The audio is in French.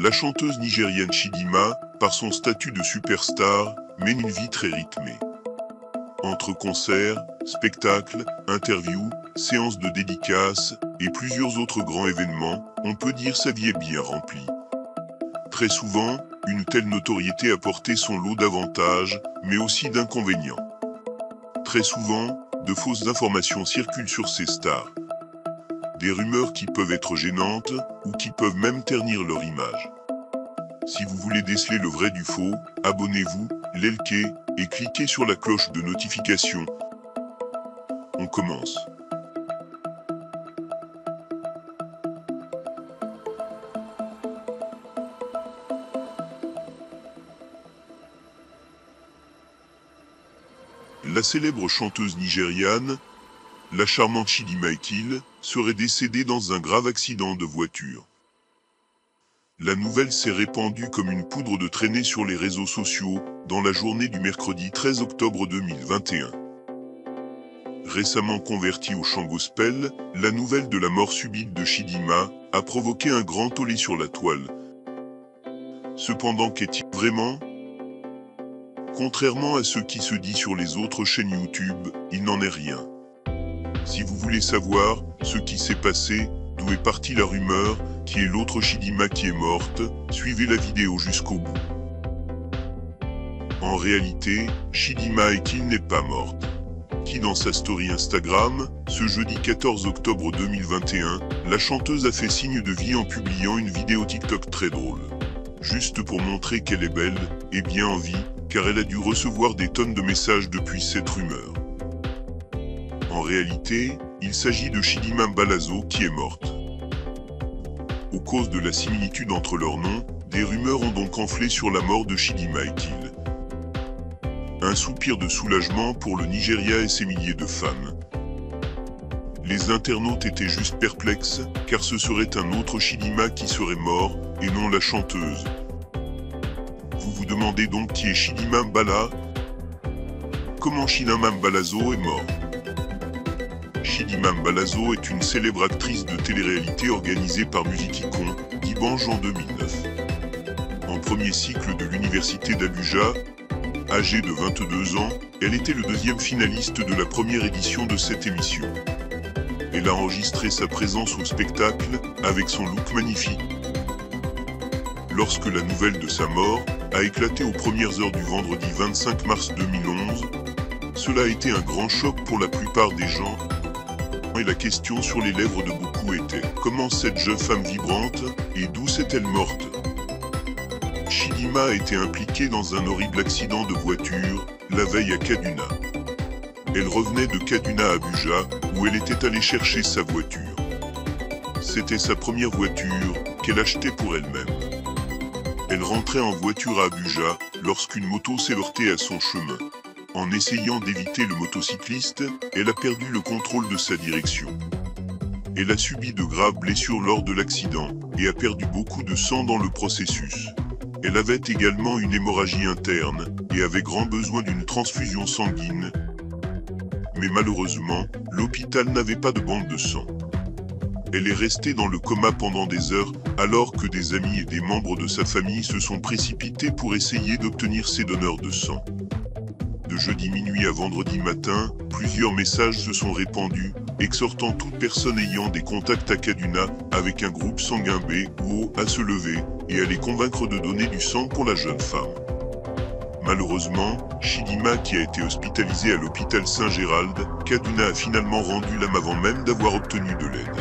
La chanteuse nigériane Chidinma, par son statut de superstar, mène une vie très rythmée. Entre concerts, spectacles, interviews, séances de dédicaces et plusieurs autres grands événements, on peut dire sa vie est bien remplie. Très souvent, une telle notoriété a porté son lot d'avantages, mais aussi d'inconvénients. Très souvent, de fausses informations circulent sur ces stars. Des rumeurs qui peuvent être gênantes, ou qui peuvent même ternir leur image. Si vous voulez déceler le vrai du faux, abonnez-vous, likez, et cliquez sur la cloche de notification. On commence. La célèbre chanteuse nigériane, la charmante Chidinma Ekile, serait décédée dans un grave accident de voiture. La nouvelle s'est répandue comme une poudre de traînée sur les réseaux sociaux dans la journée du mercredi 13 octobre 2021. Récemment convertie au chant gospel, la nouvelle de la mort subite de Chidinma a provoqué un grand tollé sur la toile. Cependant, qu'est-il vraiment ? Contrairement à ce qui se dit sur les autres chaînes YouTube, il n'en est rien. Si vous voulez savoir ce qui s'est passé, d'où est partie la rumeur, qui est l'autre Chidinma qui est morte, suivez la vidéo jusqu'au bout. En réalité, Chidinma Ekile n'est pas morte. Qui dans sa story Instagram, ce jeudi 14 octobre 2021, la chanteuse a fait signe de vie en publiant une vidéo TikTok très drôle. Juste pour montrer qu'elle est belle, et bien en vie, car elle a dû recevoir des tonnes de messages depuis cette rumeur. En réalité, il s'agit de Chidinma Mbalazo qui est morte. Au cause de la similitude entre leurs noms, des rumeurs ont donc enflé sur la mort de Chidinma Ekile. Un soupir de soulagement pour le Nigeria et ses milliers de femmes. Les internautes étaient juste perplexes, car ce serait un autre Chidinma qui serait mort, et non la chanteuse. Vous vous demandez donc qui est Chidinma Mbalazo ? Comment Chidinma Mbalazo est mort ? Chidinma Mbalazo est une célèbre actrice de télé-réalité organisée par Musicicon, dimanche en 2009. En premier cycle de l'université d'Abuja, âgée de 22 ans, elle était le deuxième finaliste de la première édition de cette émission. Elle a enregistré sa présence au spectacle avec son look magnifique. Lorsque la nouvelle de sa mort a éclaté aux premières heures du vendredi 25 mars 2011, cela a été un grand choc pour la plupart des gens. Et la question sur les lèvres de beaucoup était « Comment cette jeune femme vibrante, et d'où s'est-elle morte ?» Chidinma a été impliquée dans un horrible accident de voiture, la veille à Kaduna. Elle revenait de Kaduna à Abuja, où elle était allée chercher sa voiture. C'était sa première voiture, qu'elle achetait pour elle-même. Elle rentrait en voiture à Abuja, lorsqu'une moto s'est heurtée à son chemin. En essayant d'éviter le motocycliste, elle a perdu le contrôle de sa direction. Elle a subi de graves blessures lors de l'accident, et a perdu beaucoup de sang dans le processus. Elle avait également une hémorragie interne, et avait grand besoin d'une transfusion sanguine. Mais malheureusement, l'hôpital n'avait pas de banque de sang. Elle est restée dans le coma pendant des heures, alors que des amis et des membres de sa famille se sont précipités pour essayer d'obtenir ses donneurs de sang. De jeudi minuit à vendredi matin, plusieurs messages se sont répandus, exhortant toute personne ayant des contacts à Kaduna avec un groupe sanguin B ou O à se lever et à les convaincre de donner du sang pour la jeune femme. Malheureusement, Chidinma, qui a été hospitalisée à l'hôpital Saint-Gérald, Kaduna, a finalement rendu l'âme avant même d'avoir obtenu de l'aide.